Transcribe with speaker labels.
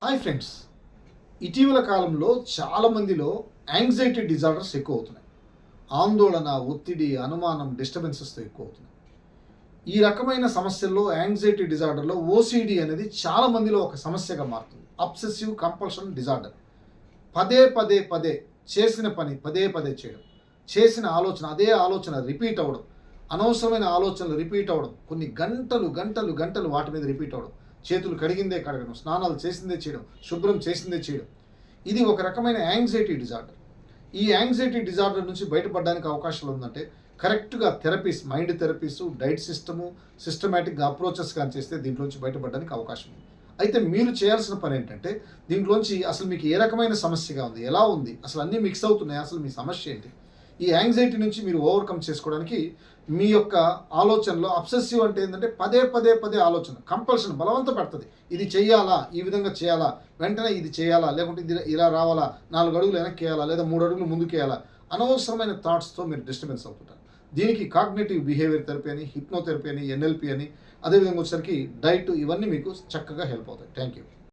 Speaker 1: Hi friends, ఇటీవల కాలంలో చాలామందిలో యాంగ్జైటీ డిజార్డర్స్ ఎక్కువ అవుతున్నాయి. ఆందోళన, ఒత్తిడి, అనుమానం, డిస్టర్బెన్సెస్తో ఎక్కువ అవుతున్నాయి. ఈ రకమైన సమస్యల్లో యాంగ్జైటీ డిజార్డర్లో ఓసిడి అనేది చాలామందిలో ఒక సమస్యగా మారుతుంది. Obsessive compulsion disorder. పదే పదే పదే చేసిన పని పదే పదే చేయడం, చేసిన ఆలోచన అదే ఆలోచన రిపీట్ అవ్వడం, అనవసరమైన ఆలోచనలు రిపీట్ అవ్వడం, కొన్ని గంటలు గంటలు గంటలు వాటి మీద రిపీట్ అవ్వడం, చేతులు కడిగిందే కడగడం, స్నానాలు చేసిందే చేయడం, శుభ్రం చేసిందే చేయడం. ఇది ఒక రకమైన యాంగ్జైటీ డిజార్డర్. ఈ యాంగ్జైటీ డిజార్డర్ నుంచి బయటపడడానికి అవకాశాలు ఉందంటే కరెక్ట్గా థెరపీస్, మైండ్ థెరపీసు, డైట్ సిస్టము, సిస్టమేటిక్గా అప్రోచెస్ కానీ చేస్తే దీంట్లోంచి బయటపడడానికి అవకాశం ఉంది. అయితే మీరు చేయాల్సిన పని ఏంటంటే దీంట్లోంచి అసలు మీకు ఏ రకమైన సమస్యగా ఉంది, ఎలా ఉంది, అసలు అన్నీ మిక్స్ అవుతున్నాయి, అసలు మీ సమస్య ఏంటి, ఈ యాంగ్జైటీ నుంచి మీరు ఓవర్కమ్ చేసుకోవడానికి మీ యొక్క ఆలోచనలో అబ్సెసివ్ అంటే ఏంటంటే పదే పదే పదే ఆలోచన, కంపల్షన్ బలవంత పడుతుంది. ఇది చేయాలా, ఈ విధంగా చేయాలా, వెంటనే ఇది చేయాలా, లేకుంటే ఇది ఇలా రావాలా, 4 అడుగులు వెనక్కి వేయాలా, లేదా 3 అడుగులు ముందుకు వేయాలా, అనవసరమైన థాట్స్తో మీరు డిస్టర్బెన్స్ అవుతుంటారు. దీనికి కాగ్నిటివ్ బిహేవియర్ థెరపీ అని, హిప్నోథెరపీ అని, ఎన్ఎల్పి అని, అదేవిధంగా వచ్చేసరికి డైట్, ఇవన్నీ మీకు చక్కగా హెల్ప్ అవుతాయి. Thank you.